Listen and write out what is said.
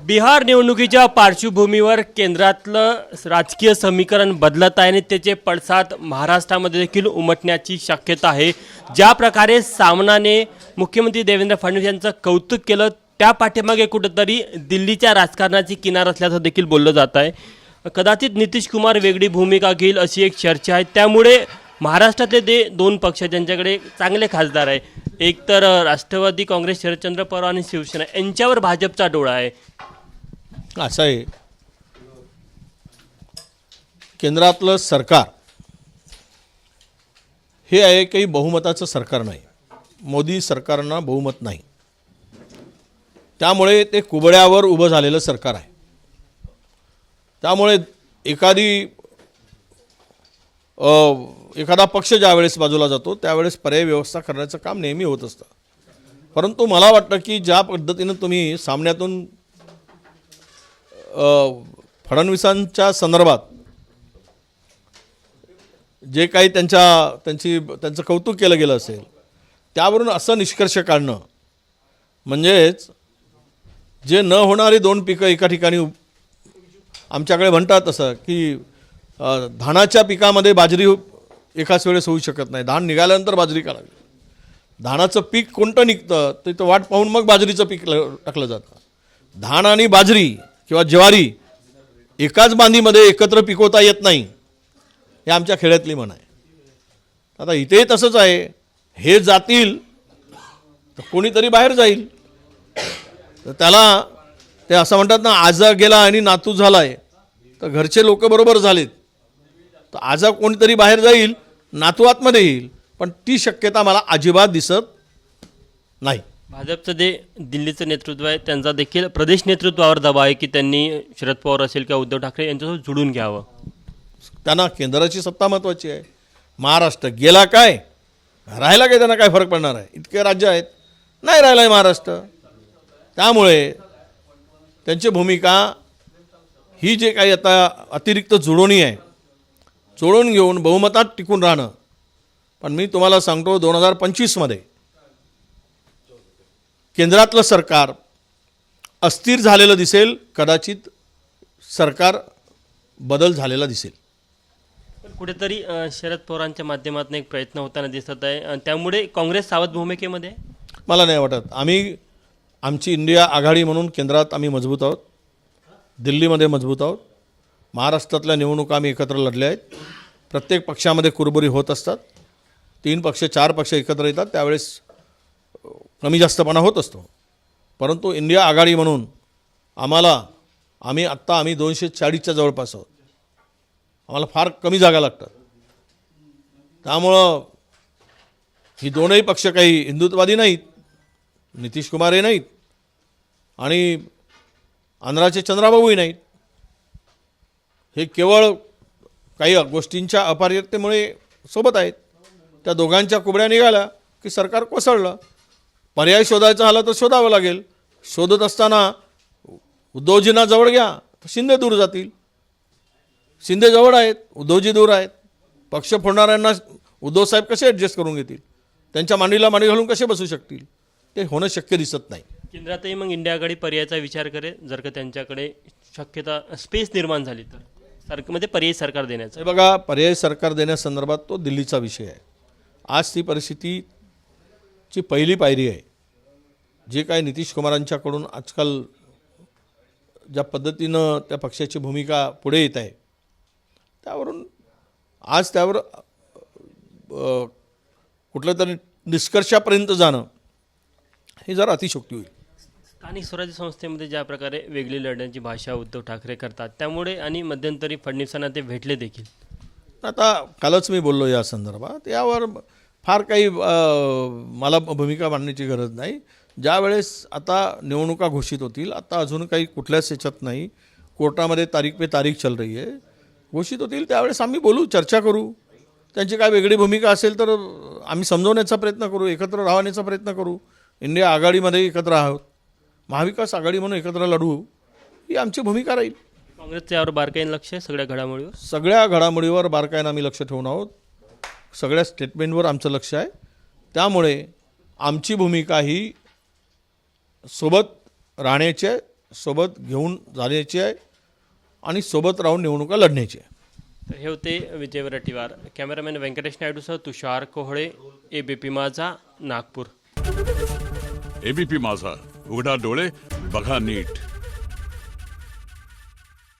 बिहार निवडणुकीच्या पार्श्वभूमीवर केंद्रातलं राजकीय समीकरण बदलत आहे आणि त्याचे पडसाद महाराष्ट्रामध्ये देखील उमटण्याची शक्यता आहे। ज्या प्रकारे सामनाने मुख्यमंत्री देवेंद्र फडणवीस यांचं कौतुक केलं त्या पाठीमागे कुठेतरी दिल्लीच्या राजकारणाची किनार असल्याचं देखील बोललं जात आहे। कदाचित नितीश कुमार वेगळी भूमिका घेईल अशी एक चर्चा आहे। त्यामुळे महाराष्ट्रातले दोन पक्ष ज्यांच्याकडे चांगले खासदार आहे, एक तर राष्ट्रवादी काँग्रेस शरदचंद्र पवार आणि शिवसेना यांच्यावर भाजपचा डोळा आहे। असं आहे, केंद्रातलं सरकार हे आहे काही बहुमताचं सरकार नाही। मोदी सरकारना बहुमत नाही, त्यामुळे ते कुबड्यावर उभं झालेलं सरकार आहे। त्यामुळे एखादा पक्ष ज्यावेळेस बाजूला जातो त्यावेळेस पर्याय व्यवस्था करण्याचं काम नेहमी होत असतं। परंतु मला वाटतं की ज्या पद्धतीनं तुम्ही सामन्यातून फडणवीसांच्या संदर्भात जे काही त्यांचं कौतुक केलं गेलं असेल त्यावरून असं निष्कर्ष काढणं म्हणजेच जे न होणारी दोन पिकं एका ठिकाणी आमच्याकडे म्हणतात असं की धानाच्या पिकामध्ये बाजरी एकाच वेळेस होऊ शकत नाही, धान निघाल्यानंतर बाजरी काढावी। धानाचं पीक कोणतं निघतं ते वाट पाहून मग बाजरीचं पीक टाकलं जातं। धान आणि बाजरी किंवा ज्वारी एकाच बांधीमध्ये एकत्र पिकवता येत नाही, हे आमच्या खेड्यातली म्हण आहे। आता इथे तसंच आहे, हे जातील तर कोणीतरी बाहेर जाईल, तर त्याला ते असं म्हणतात ना, आजा गेला आणि नातू झालाय, तर घरचे लोक बरोबर झालेत, तर आजा कोणीतरी बाहेर जाईल, नातू आतमध्ये येईल, पण ती शक्यता मला अजिबात दिसत नाही। भाजपचं जे दिल्लीचं नेतृत्व आहे त्यांचा देखील प्रदेश नेतृत्वावर दबाव आहे की त्यांनी शरद पवार असेल किंवा उद्धव ठाकरे यांच्यासोबत जुळून घ्यावं। त्यांना केंद्राची सत्ता महत्त्वाची आहे। महाराष्ट्र गेला काय, राहिला काय, त्यांना काय फरक पडणार आहे? इतके राज्य आहेत, नाही राहिला आहे महाराष्ट्र। त्यामुळे त्यांची भूमिका ही जे काही आता अतिरिक्त जुळवणी आहे, जुळवून घेऊन बहुमतात टिकून राहणं। पण मी तुम्हाला सांगतो 2025मध्ये केंद्रातलं सरकार अस्थिर झालेलं दिसेल, कदाचित सरकार बदल झालेला दिसेल। पण कुठेतरी शरद पवारांच्या माध्यमातून एक प्रयत्न होताना दिसत आहे, त्यामुळे काँग्रेस सावध भूमिकेमध्ये मला नाही वाटत। आमची इंडिया आघाडी म्हणून केंद्रात आम्ही मजबूत आहोत, दिल्लीमध्ये मजबूत आहोत, महाराष्ट्रातल्या निवडणुका आम्ही एकत्र लढल्या आहेत। प्रत्येक पक्षामध्ये कुरबुरी होत असतात, 3 पक्ष 4 पक्ष एकत्र येतात, त्यावेळेस कमी जास्तपणा होत असतो। परंतु इंडिया आघाडी म्हणून आम्ही 240च्या जवळपास आहोत, आम्हाला फार कमी जागा लागतात। त्यामुळं ही दोनही पक्ष काही हिंदुत्ववादी नाहीत, नितीश कुमार हे नाहीत आणि आंध्राचे चंद्राबाबूही नाहीत। हे केवळ काही गोष्टींच्या अपार्यतेमुळे सोबत आहेत। त्या दोघांच्या कुबड्या निघाल्या की सरकार कोसळलं। पर्याय शोधायचा झाला तर शोधावं लागेल। शोधत असताना उद्धवजींना जवळ घ्या तर शिंदे दूर जातील, शिंदे जवळ आहेत, उद्धवजी दूर आहेत। पक्ष फोडणाऱ्यांना उद्धवसाहेब कसे ॲडजस्ट करून घेतील, त्यांच्या मांडीला मांडी घालून कसे बसू शकतील? ते होणं शक्य दिसत नाही। केंद्रातही मग इंडिया आघाडी पर्यायाचा विचार करेल जर का त्यांच्याकडे शक्यता स्पेस निर्माण झाली तर मध्ये पर्यायी सरकार देण्याचा। हे बघा, पर्यायी सरकार देण्यासंदर्भात तो दिल्लीचा विषय आहे। आज ती परिस्थितीची पहिली पायरी आहे। जे काही नितीश कुमारांच्याकडून आजकाल ज्या पद्धतीनं त्या पक्षाची भूमिका पुढे येत आहे, त्यावरून आज त्यावर कुठल्या तरी निष्कर्षापर्यंत जाणं हे जरा अतिशयोक्ती होईल। स्थानिक स्वराज्य संस्थेमध्ये ज्या प्रकारे वेगळी लढण्याची भाषा उद्धव ठाकरे करतात, त्यामुळे आणि मध्यंतरी फडणवीसांना ते भेटले देखील। आता कालच मी बोललो या संदर्भात, यावर फार काही मला भूमिका मांडण्याची गरज नाही। ज्यावेळेस आता निवडणुका घोषित होतील, आता अजून काही कुठल्याच ह्याच्यात नाही, कोर्टामध्ये तारीख पे तारीख चल रही आहे, घोषित होतील त्यावेळेस आम्ही बोलू, चर्चा करू। त्यांची काय वेगळी भूमिका असेल तर आम्ही समजवण्याचा प्रयत्न करू, एकत्र राहण्याचा प्रयत्न करू। इंडिया आघाडीमध्ये एकत्र आहोत, महाविकास आघाडी म्हणून एकत्र लढू, ही आमची भूमिका राहील। काँग्रेसचं यावर बारकाईने लक्ष आहे, सगळ्या घडामोडीवर बारकाईने आम्ही लक्ष ठेवून आहोत, सगळ्या स्टेटमेंटवर आमचं लक्ष आहे। त्यामुळे आमची भूमिका ही सोबत राहण्याचे सोबत घेऊन जाण्याची आहे आणि सोबत राहून निवडणुका लढण्याची आहे. तर हे होते विजय वरटीवार. कॅमेरामॅन व्यंकटेश नायडूसह तुषार कोहळे, ABP माझा, नागपूर. एबीपी माझा, उघडा डोळे बघा नीट.